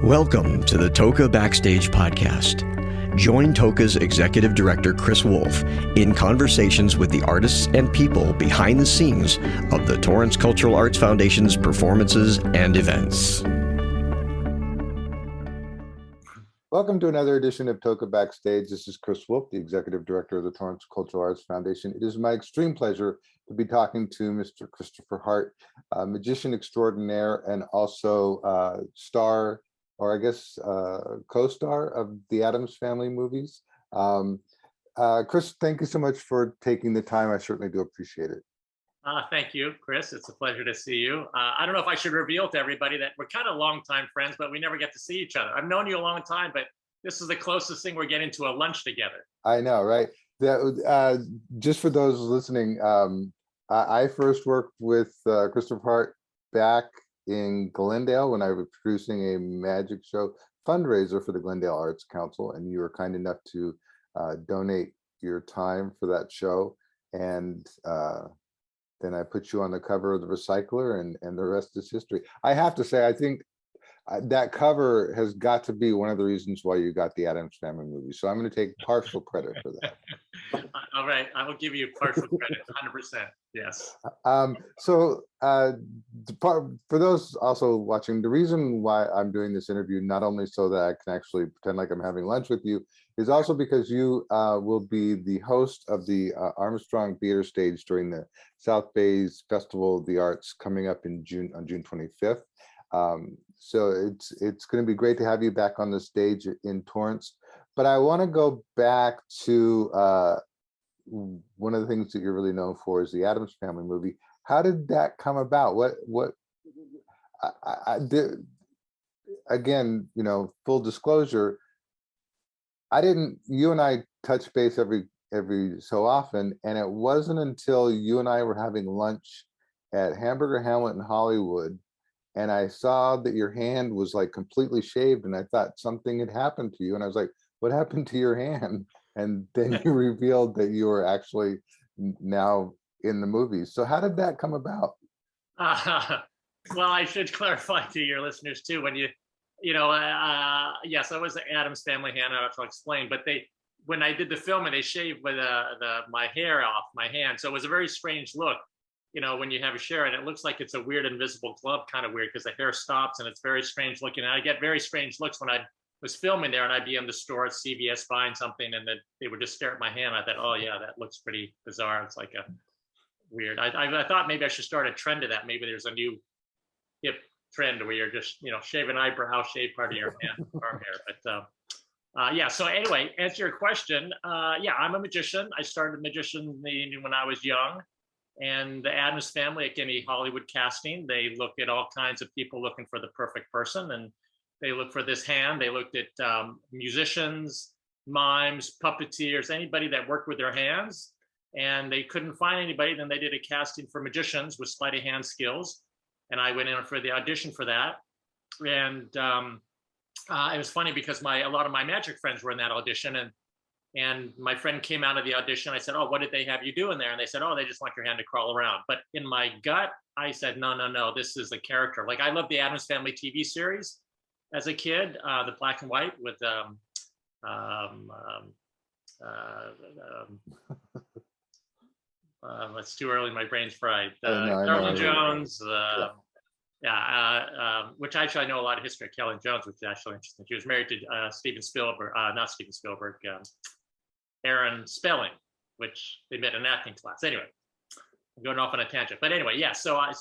Welcome to the TOCA Backstage podcast. Join TOCA's Executive Director, Chris Wolf, in conversations with the artists and people behind the scenes of the Torrance Cultural Arts Foundation's performances and events. Welcome to another edition of TOCA Backstage. This is Chris Wolf, the Executive Director of the Torrance Cultural Arts Foundation. It is my extreme pleasure to be talking to Mr. Christopher Hart, magician extraordinaire and also star, or I guess co-star of the Addams Family movies. Chris, thank you so much for taking the time. I certainly do appreciate it. Thank you, Chris. It's a pleasure to see you. I don't know if I should reveal to everybody that we're kind of longtime friends, but we never get to see each other. I've known you a long time, but this is the closest thing we're getting to a lunch together. I know, right? Just for those listening, I first worked with Christopher Hart back in Glendale when I was producing a magic show fundraiser for the Glendale Arts Council, and you were kind enough to donate your time for that show. And then I put you on the cover of the Recycler, and the rest is history. I have to say, I think that cover has got to be one of the reasons why you got the Addams Family movie. So I'm going to take partial credit for that. All right, I will give you partial credit, 100%. Yes. For those also watching, the reason why I'm doing this interview, not only so that I can actually pretend like I'm having lunch with you, is also because you will be the host of the Armstrong Theater Stage during the South Bay's Festival of the Arts coming up in June, on June 25th. So it's going to be great to have you back on the stage in Torrance. But I want to go back to one of the things that you're really known for is the Addams Family movie. How did that come about? I did, again, you know, full disclosure, you and I touch base every so often, and it wasn't until you and I were having lunch at Hamburger Hamlet in Hollywood, and I saw that your hand was like completely shaved, and I thought something had happened to you, and I was like, what happened to your hand? And then you revealed that you were actually now in the movie. So how did that come about? Well, I should clarify to your listeners too, when yes, I was the Addams Family hand, I'll explain, but when I did the film, and they shaved with my hair off my hand, so it was a very strange look. You know, when you have a share, and it looks like it's a weird invisible glove, kind of weird, because the hair stops and it's very strange looking. And I get very strange looks when I was filming there, and I'd be in the store at CVS buying something, and then they would just stare at my hand. I thought, oh yeah, that looks pretty bizarre. It's like a weird. I thought maybe I should start a trend of that. Maybe there's a new hip trend where you're just, shave an eyebrow, shave part of your hand, arm hair. But yeah. So anyway, answer your question. Yeah, I'm a magician. I started magician when I was young. And the Addams Family, like any Hollywood casting, they look at all kinds of people looking for the perfect person. And they look for this hand. They looked at musicians, mimes, puppeteers, anybody that worked with their hands. And they couldn't find anybody. Then they did a casting for magicians with sleight of hand skills. And I went in for the audition for that. And it was funny because a lot of my magic friends were in that audition. And my friend came out of the audition. I said, oh, what did they have you do in there? And they said, oh, they just want your hand to crawl around. But in my gut, I said, no, this is the character. Like, I loved the Addams Family TV series as a kid, the black and white with it's too early, my brain's fried. Carolyn Jones, which actually I know a lot of history of Carolyn Jones, which is actually interesting. She was married to Steven Spielberg, not Steven Spielberg, Aaron Spelling, which they met in an acting class. Anyway, I'm going off on a tangent. But anyway, yeah. So I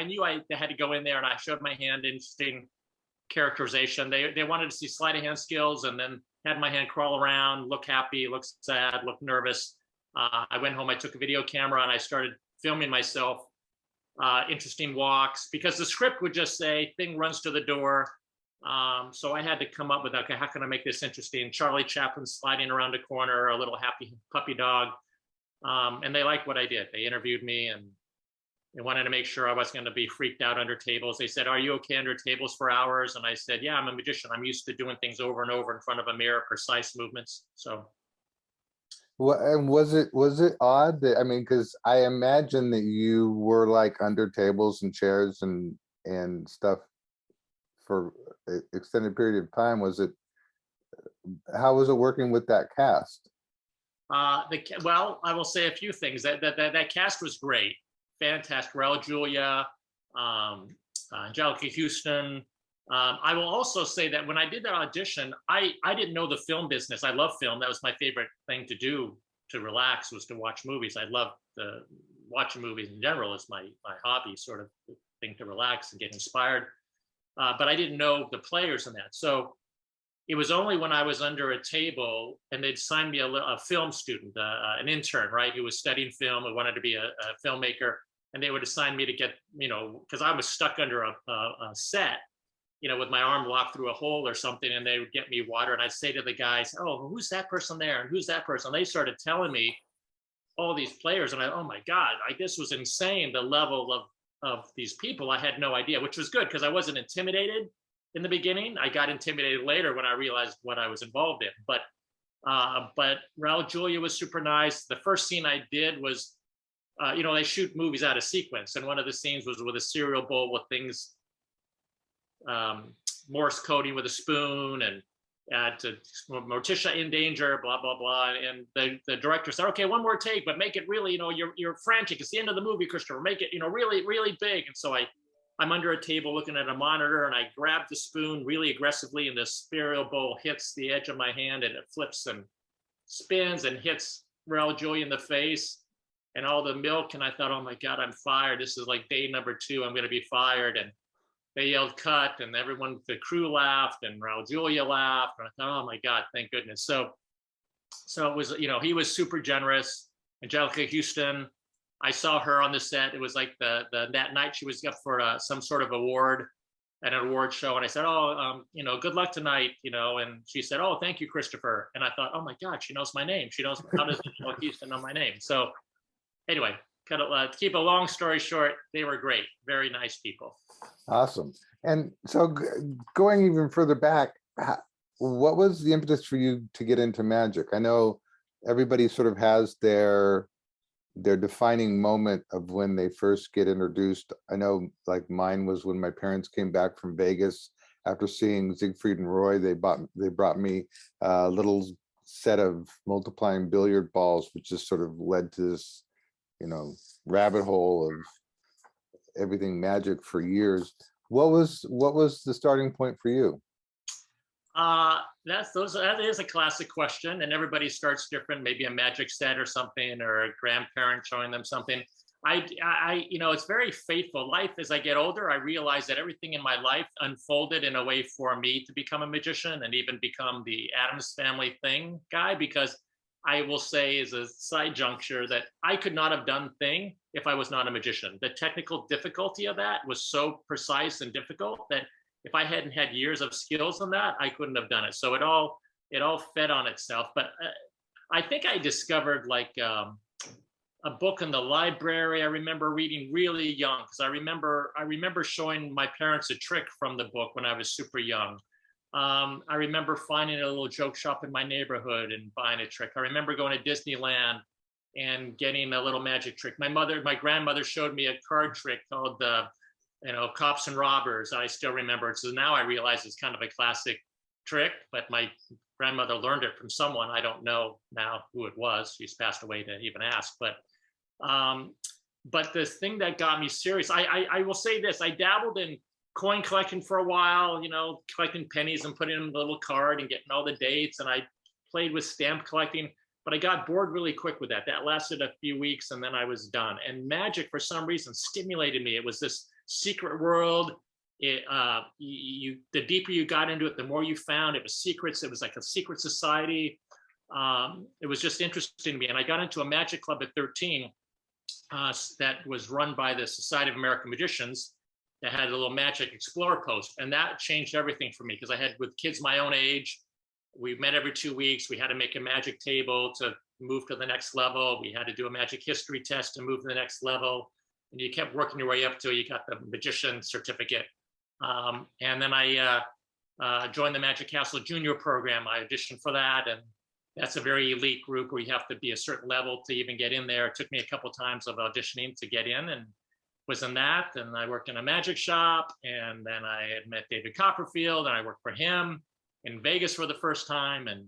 knew I had to go in there, and I showed my hand, interesting characterization. They wanted to see sleight of hand skills, and then had my hand crawl around, look happy, look sad, look nervous. I went home, I took a video camera, and I started filming myself. Interesting walks, because the script would just say thing runs to the door. So I had to come up with, okay, how can I make this interesting? Charlie Chaplin sliding around a corner, a little happy puppy dog. And they liked what I did. They interviewed me, and they wanted to make sure I wasn't going to be freaked out under tables. They said, are you okay under tables for hours? And I said, yeah, I'm a magician. I'm used to doing things over and over in front of a mirror, precise movements. So. Well, and was it odd that, I mean, because I imagine that you were like under tables and chairs and stuff for an extended period of time. How was it working with that cast? Well, I will say a few things. That cast was great, fantastic. Raul Julia, Angelica Houston. I will also say that when I did that audition, I didn't know the film business. I love film. That was my favorite thing to do to relax, was to watch movies. I love watching movies in general. Is my hobby, sort of thing to relax and get inspired. But I didn't know the players in that. So it was only when I was under a table and they'd signed me a film student, an intern, right, who was studying film and wanted to be a filmmaker. And they would assign me to get, because I was stuck under a set, with my arm locked through a hole or something, and they would get me water. And I'd say to the guys, oh, who's that person there? And who's that person? And they started telling me all these players. And oh my God, this was insane, the level of these people. I had no idea, which was good because I wasn't intimidated in the beginning. I got intimidated later when I realized what I was involved in. But Raul Julia was super nice. The first scene I did was, they shoot movies out of sequence. And one of the scenes was with a cereal bowl with things, Morse coding with a spoon, and Morticia in danger, blah, blah, blah. And the director said, okay, one more take, but make it really, you're frantic. It's the end of the movie, Christopher. Make it, really, really big. And so I'm under a table looking at a monitor, and I grab the spoon really aggressively, and the cereal bowl hits the edge of my hand, and it flips and spins and hits Raul Julia in the face and all the milk. And I thought, oh my God, I'm fired. This is like day number 2. I'm going to be fired. And they yelled cut, and everyone, the crew laughed, and Raul Julia laughed. And I thought, oh my God, thank goodness. So it was, he was super generous. Angelica Houston, I saw her on the set. It was like that night she was up for some sort of award at an award show. And I said, good luck tonight, and she said, oh, thank you, Christopher. And I thought, oh my God, she knows my name. She knows, how does Angelica Houston know my name? So anyway, to keep a long story short, they were great. Very nice people. Awesome. And so going even further back, what was the impetus for you to get into magic? I know everybody sort of has their defining moment of when they first get introduced. I know, like, mine was when my parents came back from Vegas after seeing Siegfried and Roy. They brought me a little set of multiplying billiard balls, which just sort of led to this, rabbit hole of everything magic for years. What was the starting point for you? That is a classic question, and everybody starts different. Maybe a magic set or something, or a grandparent showing them something. It's very faithful. Life, as I get older, I realize that everything in my life unfolded in a way for me to become a magician and even become the Addams Family thing guy, because I will say, as a side juncture, that I could not have done thing if I was not a magician. The technical difficulty of that was so precise and difficult that if I hadn't had years of skills on that, I couldn't have done it. So it all fed on itself. But I think I discovered a book in the library. I remember reading really young, because I remember showing my parents a trick from the book when I was super young. I remember finding a little joke shop in my neighborhood and buying a trick. I remember going to Disneyland and getting a little magic trick. My grandmother showed me a card trick called Cops and Robbers. I still remember it. So now I realize it's kind of a classic trick, but my grandmother learned it from someone. I don't know now who it was. She's passed away to even ask. But the thing that got me serious, I will say this: I dabbled in coin collecting for a while, collecting pennies and putting them in a little card and getting all the dates. And I played with stamp collecting, but I got bored really quick with that. That lasted a few weeks, and then I was done. And magic, for some reason, stimulated me. It was this secret world. The deeper you got into it, the more you found. It was secrets. It was like a secret society. It was just interesting to me. And I got into a magic club at 13 that was run by the Society of American Magicians, that had a little magic explorer post. And that changed everything for me, because I had, with kids my own age, we met every 2 weeks. We had to make a magic table to move to the next level. We had to do a magic history test to move to the next level. And you kept working your way up till you got the magician certificate. And then I joined the Magic Castle Junior program. I auditioned for that. And that's a very elite group where you have to be a certain level to even get in there. It took me a couple times of auditioning to get in. And was in that, and I worked in a magic shop, and then I had met David Copperfield, and I worked for him in Vegas for the first time, and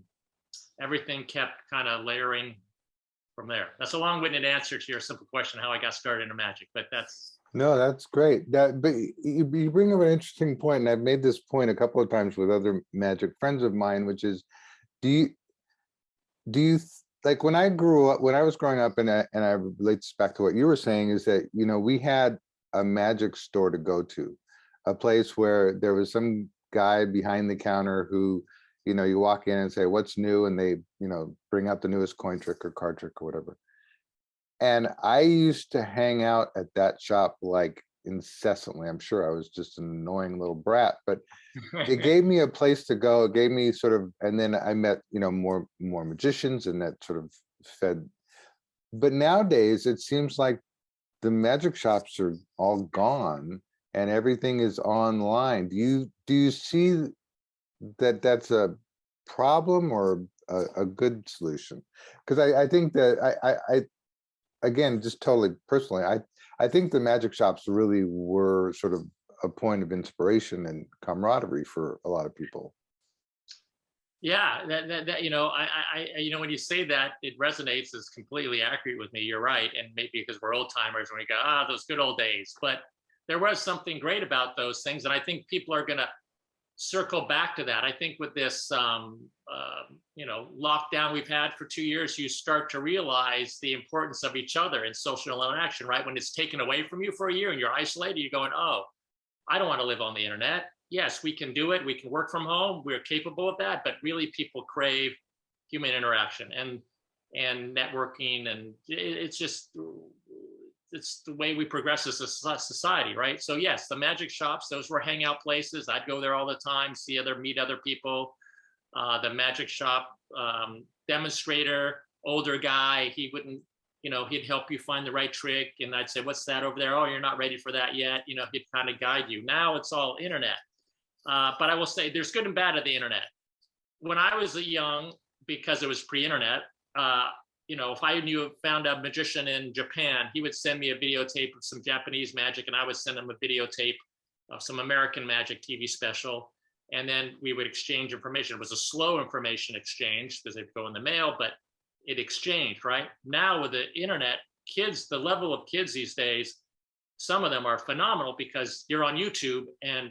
everything kept kind of layering from there. That's a long-winded answer to your simple question, how I got started in magic, but that's. No, that's great. But you bring up an interesting point, and I've made this point a couple of times with other magic friends of mine, which is, do you like, when I grew up, when I was growing up, and I relate this back to what you were saying, is that, you know, we had a magic store to go to, a place where there was some guy behind the counter who, you know, you walk in and say, what's new? And they, you know, bring out the newest coin trick or card trick or whatever. And I used to hang out at that shop like incessantly. I'm sure I was just an annoying little brat, but it gave me a place to go. It gave me sort of, and then I met, you know, more magicians, and that sort of fed. But nowadays it seems like the magic shops are all gone and everything is online. Do you see that that's a problem or a good solution? Because I think that I again, just totally personally, I think the magic shops really were sort of a point of inspiration and camaraderie for a lot of people. Yeah, that you know, you know, when you say that, it resonates, is completely accurate with me. You're right, and maybe because we're old timers, when we go, those good old days. But there was something great about those things, and I think people are going to circle back to that. I think with this, you know, lockdown we've had for 2 years, you start to realize the importance of each other and social interaction. Right, when it's taken away from you for a year and you're isolated, you're going, oh, I don't want to live on the internet. Yes, we can do it. We can work from home. We're capable of that. But really, people crave human interaction and networking, and it's just, it's the way we progress as a society, right? So yes, the magic shops, those were hangout places. I'd go there all the time, meet other people. The magic shop demonstrator, older guy, he wouldn't, you know, he'd help you find the right trick. And I'd say, what's that over there? Oh, you're not ready for that yet. You know, he'd kind of guide you. Now it's all internet. But I will say there's good and bad of the internet. When I was young, because it was pre-internet, you know, if I found a magician in Japan, he would send me a videotape of some Japanese magic, and I would send him a videotape of some American magic TV special. And then we would exchange information. It was a slow information exchange because they'd go in the mail, but it exchanged, right? Now with the internet, kids, the level of kids these days, some of them are phenomenal because you're on YouTube and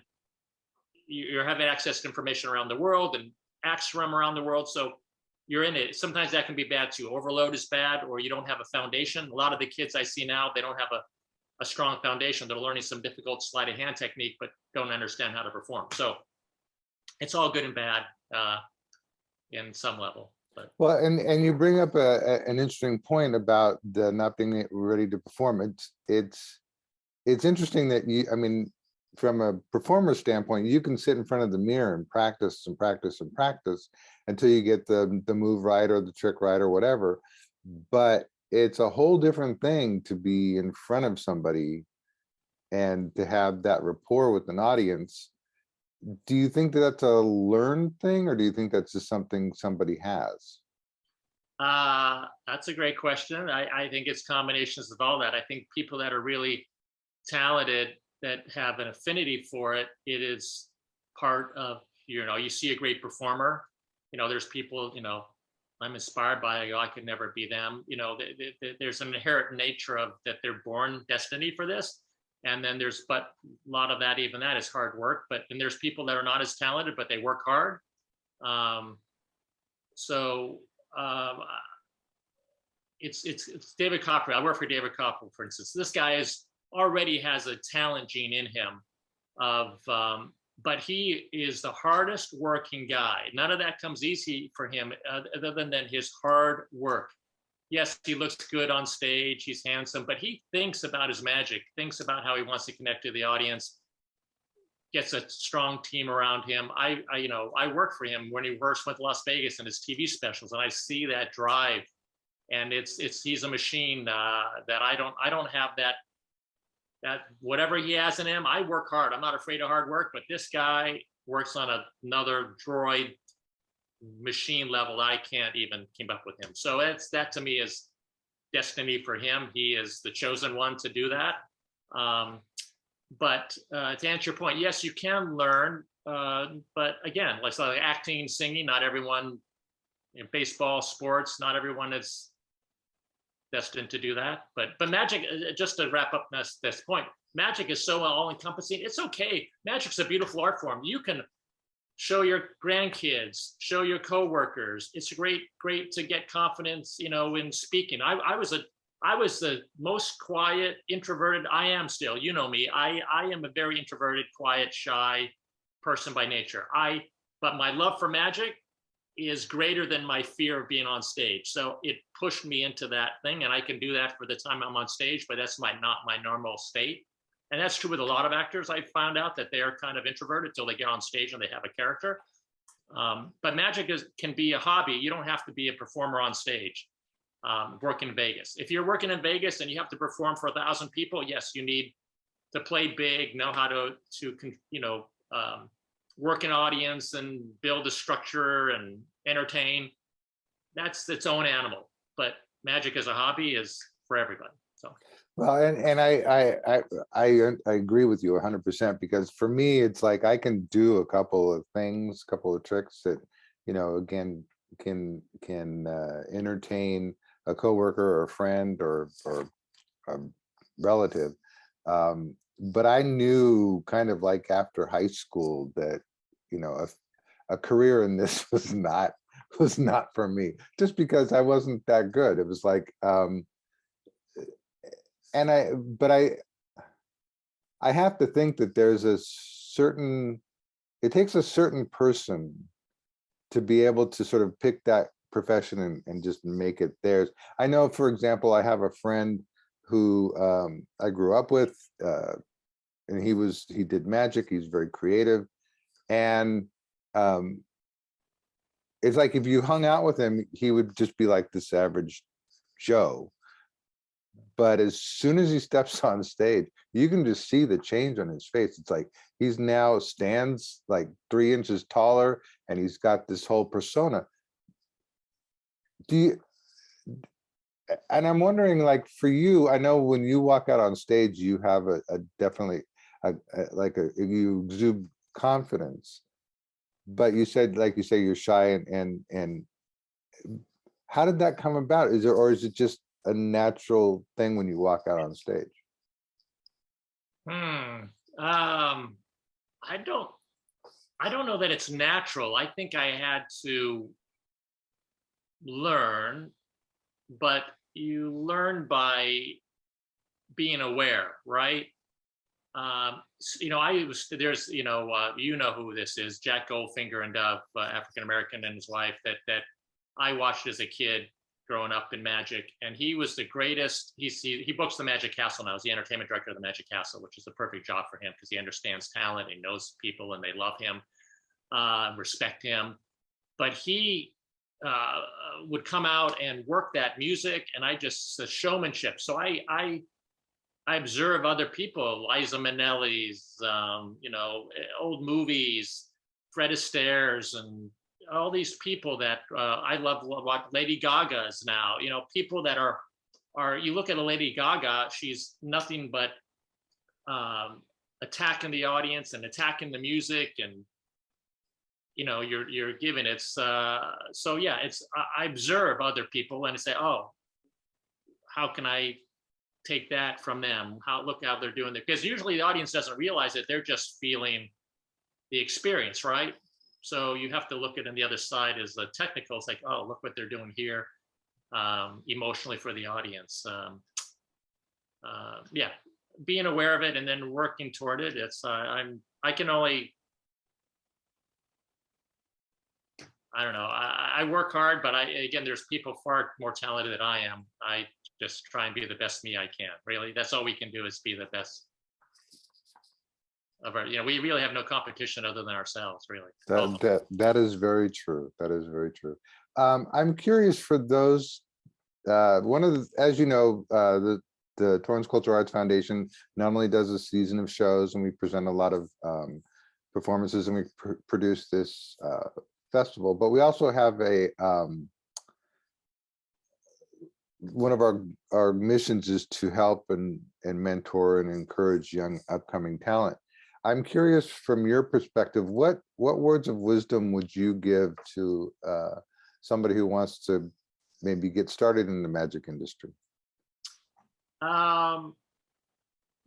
you're having access to information around the world and acts from around the world. So you're in it. Sometimes that can be bad too. Overload is bad, or you don't have a foundation. A lot of the kids I see now, they don't have a strong foundation. They're learning some difficult sleight of hand technique, but don't understand how to perform. So it's all good and bad in some level. But. Well, and you bring up an interesting point about the not being ready to perform. It's interesting that I mean, from a performer standpoint, you can sit in front of the mirror and practice and practice and practice until you get the move right or the trick right or whatever. But it's a whole different thing to be in front of somebody and to have that rapport with an audience. Do you think that that's a learned thing, or do you think that's just something somebody has? That's a great question. I think it's combinations of all that. I think people that are really talented, that have an affinity for it, it is part of, you know, you see a great performer, you know, there's people, you know, I'm inspired by, I could never be them. You know, there's an inherent nature of that they're born destiny for this. And then but a lot of that, even that is hard work. But then there's people that are not as talented, but they work hard. It's David Copperfield. I work for David Copperfield, for instance. This guy already has a talent gene in him but he is the hardest working guy. None of that comes easy for him other than his hard work. Yes, he looks good on stage, he's handsome, but he thinks about his magic, thinks about how he wants to connect to the audience, gets a strong team around him. I work for him when he first went to Las Vegas and his TV specials, and I see that drive, and he's a machine that I don't have that whatever he has in him. I work hard. I'm not afraid of hard work, but this guy works on another droid machine level. I can't even keep up with him. So that to me is destiny for him. He is the chosen one to do that. But to answer your point, yes, you can learn. But again, like acting, singing, not everyone, baseball, sports, not everyone is destined to do that. But magic, just to wrap up this point, magic is so all encompassing. It's okay. Magic's a beautiful art form. You can show your grandkids, show your coworkers. It's great to get confidence, in speaking. I was the most quiet, introverted. I am still, you know me. I am a very introverted, quiet, shy person by nature. But my love for magic is greater than my fear of being on stage. So it pushed me into that thing, and I can do that for the time I'm on stage, but that's not my normal state. And that's true with a lot of actors. I found out that they are kind of introverted till they get on stage and they have a character. But magic can be a hobby. You don't have to be a performer on stage. Work in Vegas. If you're working in Vegas and you have to perform for 1,000 people, yes, you need to play big, know how to work an audience and build a structure and entertain. That's its own animal. But magic as a hobby is for everybody. So. Well, and I agree with you 100%, because for me, it's like I can do a couple of things, a couple of tricks that, again, can entertain a coworker or a friend or a relative. But I knew kind of like after high school that, a career in this was not for me, just because I wasn't that good. It was like, but I have to think that there's it takes a certain person to be able to sort of pick that profession and just make it theirs. I know, for example, I have a friend who I grew up with, and he did magic. He's very creative. And it's like if you hung out with him, he would just be like this average Joe. But as soon as he steps on stage, you can just see the change on his face. It's like he's now stands like 3 inches taller, and he's got this whole persona. And I'm wondering, like, for you, I know when you walk out on stage, you have definitely you exude confidence. But you said, you're shy, and how did that come about? Is it just a natural thing when you walk out on stage? I don't know that it's natural. I think I had to learn, but you learn by being aware, right? There's you know who this is, Jack Goldfinger and Dove, African American, and his wife that I watched as a kid growing up in magic, and he was the greatest. He books the Magic Castle now. He's the entertainment director of the Magic Castle, which is the perfect job for him because he understands talent, he knows people, and they love him, respect him. But he would come out and work that music, and the showmanship. So I observe other people, Liza Minnelli's, old movies, Fred Astaire's, and all these people that I love, what Lady Gaga's now, people that are, you look at a Lady Gaga, she's nothing but attacking the audience and attacking the music, and you're giving it. So yeah, I observe other people and I say, oh, how can I take that from them? Look how they're doing it, because usually the audience doesn't realize it. They're just feeling the experience, right? So you have to look at it on the other side as the technical. It's like, oh, look what they're doing here, emotionally for the audience. Yeah, being aware of it and then working toward it. I can only, I don't know. I work hard, but again, there's people far more talented than I am. I just try and be the best me I can. Really, that's all we can do is be the best of our. We really have no competition other than ourselves, really. That is very true. That is very true. I'm curious for those. As you know, the Torrance Cultural Arts Foundation not only does a season of shows, and we present a lot of performances, and we produce this festival, but we also have one of our missions is to help and mentor and encourage young upcoming talent. I'm curious, from your perspective, what words of wisdom would you give to somebody who wants to maybe get started in the magic industry?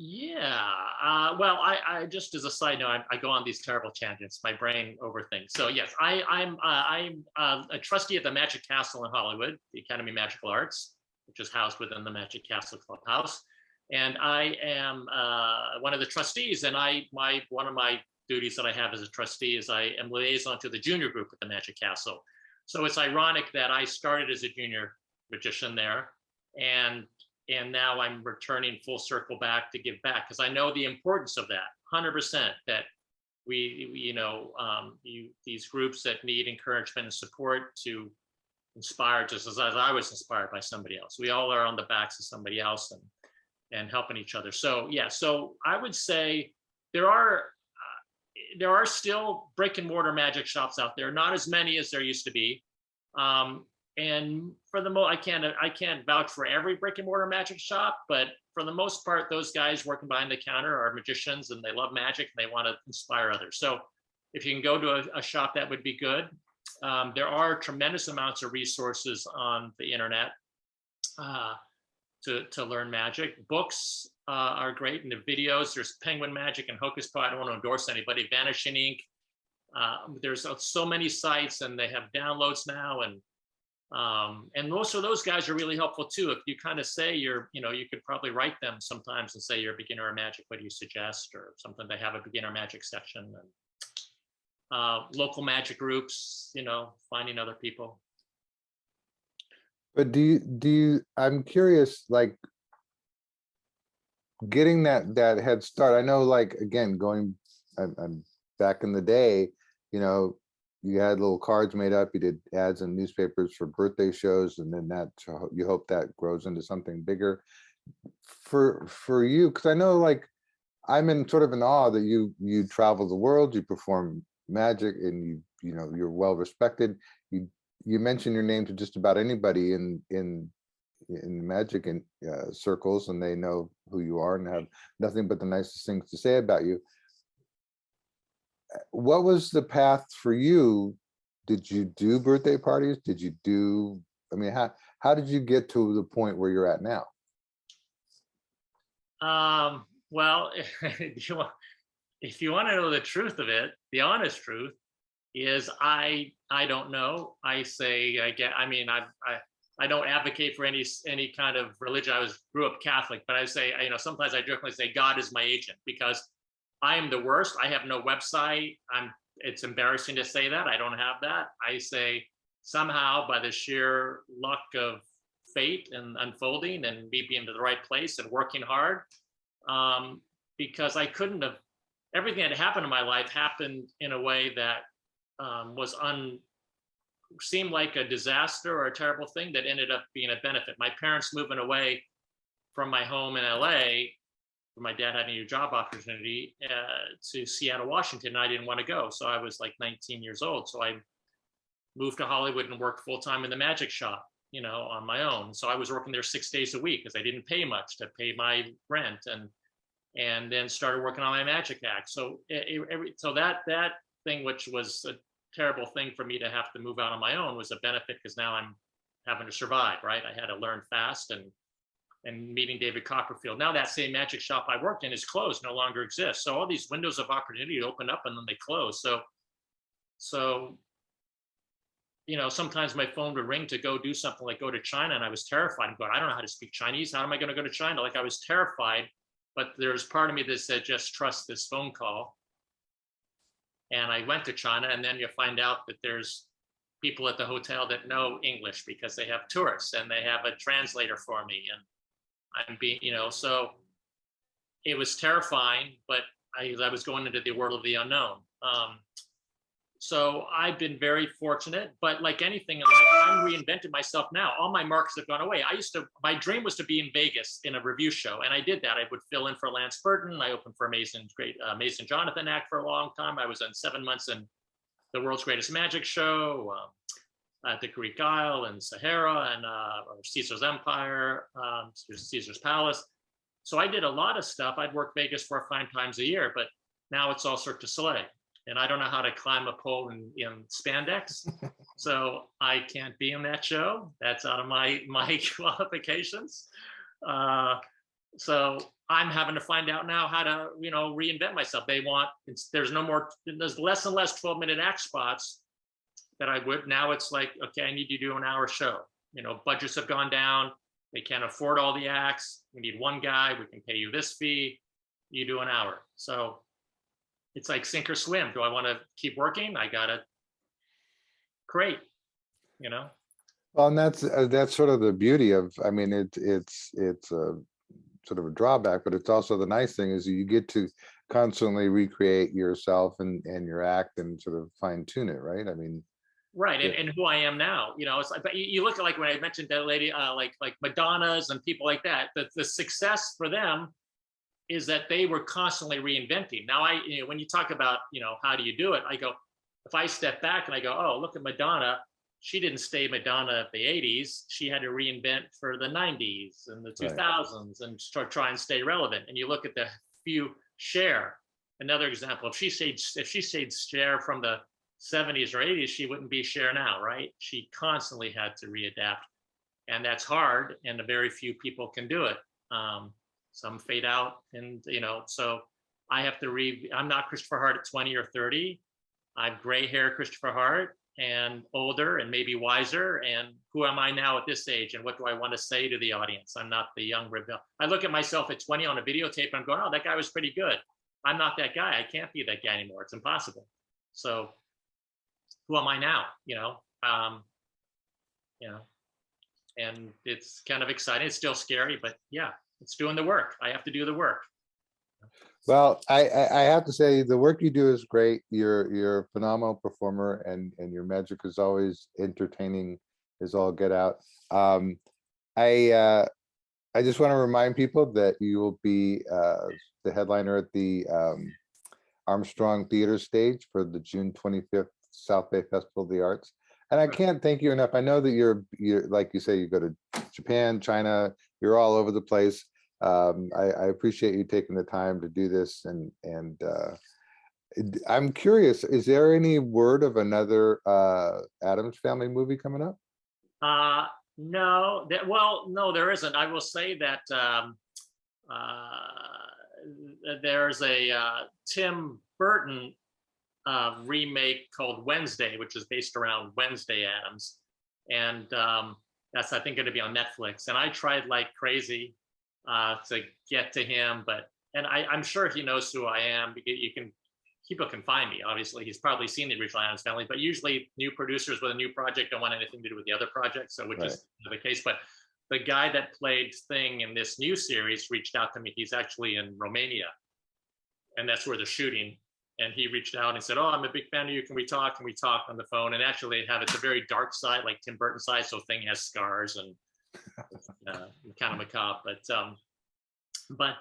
Yeah. Well, I just as a side note, I go on these terrible tangents. My brain overthinks. So yes, I'm a trustee at the Magic Castle in Hollywood, the Academy of Magical Arts, which is housed within the Magic Castle Clubhouse. And I am one of the trustees. And one of my duties that I have as a trustee is I am liaison to the junior group at the Magic Castle. So it's ironic that I started as a junior magician there, and now I'm returning full circle back to give back, because I know the importance of that 100%, that these groups that need encouragement and support to inspire, just as I was inspired by somebody else. We all are on the backs of somebody else and helping each other. So yeah, so I would say there are still brick and mortar magic shops out there, not as many as there used to be. And for the most, I can't vouch for every brick and mortar magic shop, but for the most part, those guys working behind the counter are magicians and they love magic and they want to inspire others. So if you can go to a shop, that would be good. There are tremendous amounts of resources on the internet to learn magic. Books are great, and the videos. There's Penguin Magic and Hocus Pocus. I don't want to endorse anybody. Vanishing Ink. There's so many sites, and they have downloads now, and most of those guys are really helpful too. If you kind of say you could probably write them sometimes and say you're a beginner in magic, what do you suggest, or something. They have a beginner magic section, and local magic groups, finding other people. But do you, I'm curious, like, getting that head start. I know, like, again, I'm back in the day, you had little cards made up, you did ads in newspapers for birthday shows, and then you hope that grows into something bigger. For you, because I know, like, I'm in awe that you travel the world, you perform magic, and you're well respected. You mention your name to just about anybody in magic and circles, and they know who you are and have nothing but the nicest things to say about you. What was the path for you? Did you do birthday parties? How did you get to the point where you're at now? Well, if you want to know the truth of it, the honest truth is I don't know. I don't advocate for any kind of religion. I grew up Catholic, but I say, sometimes I jokingly say God is my agent, because I am the worst. I have no website. It's embarrassing to say that. I don't have that. I say somehow, by the sheer luck of fate and unfolding and me being to the right place and working hard, because I couldn't have, everything that happened in my life happened in a way that seemed like a disaster or a terrible thing that ended up being a benefit. My parents moving away from my home in LA, my dad had a new job opportunity to Seattle, Washington, and I didn't want to go. So I was like 19 years old. So I moved to Hollywood and worked full time in the magic shop, on my own. So I was working there 6 days a week because I didn't pay much to pay my rent, and then started working on my magic act. So so that thing, which was a terrible thing for me to have to move out on my own, was a benefit, because now I'm having to survive, right? I had to learn fast, and meeting David Copperfield. Now that same magic shop I worked in is closed, no longer exists. So all these windows of opportunity open up and then they close. So sometimes my phone would ring to go do something, like go to China, and I was terrified. I'm going, I don't know how to speak Chinese. How am I going to go to China? Like, I was terrified, but there's part of me that said, just trust this phone call. And I went to China, and then you find out that there's people at the hotel that know English because they have tourists and they have a translator for me. And I'm being, so it was terrifying, but I was going into the world of the unknown. So I've been very fortunate, but like anything in life, I'm reinvented myself now. All my marks have gone away. My dream was to be in Vegas in a review show, and I did that. I would fill in for Lance Burton. I opened for Mason Jonathan act for a long time. I was on 7 months in the World's Greatest Magic Show. at the Greek Isle and Sahara and or Caesar's Empire, Caesar's Palace. So I did a lot of stuff. I'd work Vegas 4 or 5 times a year, but now it's all Cirque du Soleil. And I don't know how to climb a pole in spandex. So I can't be in that show. That's out of my qualifications. So I'm having to find out now how to, reinvent myself. There's less and less 12-minute act spots that I would. Now it's like, okay, I need you to do an hour show. Budgets have gone down. They can't afford all the acts. We need one guy. We can pay you this fee. You do an hour. So it's like sink or swim. Do I want to keep working? I gotta create, Well, and that's sort of the beauty of, I mean, it's a sort of a drawback, but it's also the nice thing is you get to constantly recreate yourself and your act and sort of fine tune it, right? I mean, right. yeah. And who I am now, it's like, but you look at like when I mentioned that lady, like Madonna's and people like that, the success for them is that they were constantly reinventing. Now when you talk about, how do you do it? I go, if I step back and I go, oh, look at Madonna. She didn't stay Madonna of the 80s. She had to reinvent for the 90s and the 2000s and try and stay relevant. And you look at the few Cher, another example. If she stayed Cher from the 70s or 80s, she wouldn't be Cher now, right? She constantly had to readapt. And that's hard. And very few people can do it. Some fade out and, so I have to I'm not Christopher Hart at 20 or 30. I'm gray hair Christopher Hart and older and maybe wiser. And who am I now at this age? And what do I want to say to the audience? I'm not the young rebel. I look at myself at 20 on a videotape and I'm going, oh, that guy was pretty good. I'm not that guy. I can't be that guy anymore. It's impossible. So who am I now? And it's kind of exciting. It's still scary, but yeah, it's doing the work. I have to do the work. Well, I have to say the work you do is great. You're a phenomenal performer, and your magic is always entertaining as all get out. I just want to remind people that you will be the headliner at the Armstrong Theater Stage for the June 25th South Bay Festival of the Arts. And I can't thank you enough. I know that you're like you say, you go to Japan, China, you're all over the place. I appreciate you taking the time to do this, and I'm curious, is there any word of another Addams Family movie coming up? No, no, there isn't. I will say that there's a Tim Burton remake called Wednesday, which is based around Wednesday Addams, and that's, I think, going to be on Netflix. And I tried like crazy to get to him, and I'm sure he knows who I am, because people can find me. Obviously, he's probably seen the original Addams Family, but usually new producers with a new project don't want anything to do with the other project, so which is the case. But the guy that played Thing in this new series reached out to me. He's actually in Romania, and that's where they're shooting. And he reached out and said, "Oh, I'm a big fan of you. Can we talk?" And we talked on the phone. And actually, it's a very dark side, like Tim Burton side. So Thing has scars and kind of macabre. But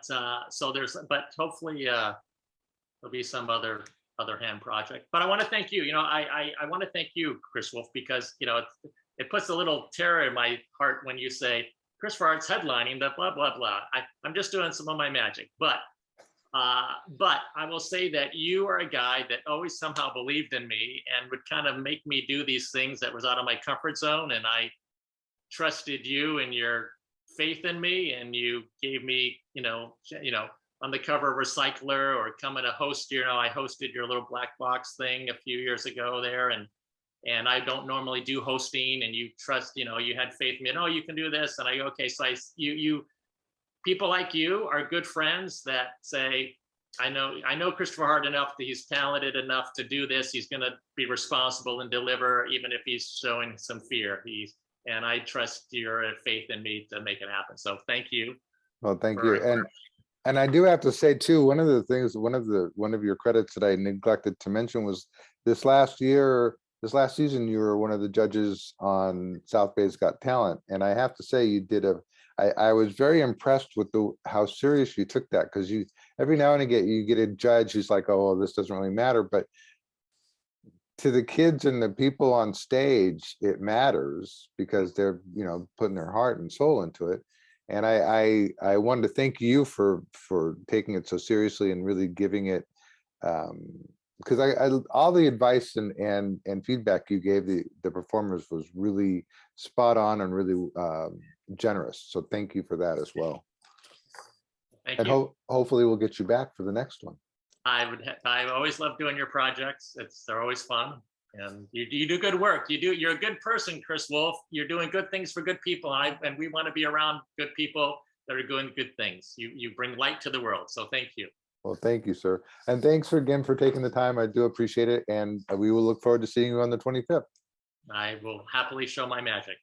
hopefully there'll be some other hand project. But I want to thank you. I want to thank you, Chris Wolf, because it puts a little terror in my heart when you say Christopher Hart's headlining the blah blah blah. I'm just doing some of my magic, but I will say that you are a guy that always somehow believed in me and would kind of make me do these things that was out of my comfort zone. And I trusted you and your faith in me, and you gave me, on the cover of Recycler, or coming to host, I hosted your little black box thing a few years ago there. And I don't normally do hosting, and you trust, you had faith in me, and, oh, you can do this. And I go, okay. So people like you are good friends that say, I know Christopher Hart enough that he's talented enough to do this. He's going to be responsible and deliver, even if he's showing some fear. And I trust your faith in me to make it happen. So thank you. Well, thank you. And I do have to say too, one of the things, one of your credits that I neglected to mention was this last season, you were one of the judges on South Bay's Got Talent. And I have to say, you did I was very impressed with how serious you took that, because every now and again you get a judge who's like, oh, well, this doesn't really matter. But to the kids and the people on stage, it matters because they're, putting their heart and soul into it. And I wanted to thank you for taking it so seriously and really giving it, because I all the advice and feedback you gave the performers was really spot on and really generous. So thank you for that as well. Thank And you. hopefully we'll get you back for the next one. I always love doing your projects. They're always fun, and you do good work. You're a good person, Chris Wolf. You're doing good things for good people. And we want to be around good people that are doing good things. You bring light to the world. So thank you. Well, thank you, sir. And thanks again for taking the time. I do appreciate it. And we will look forward to seeing you on the 25th. I will happily show my magic.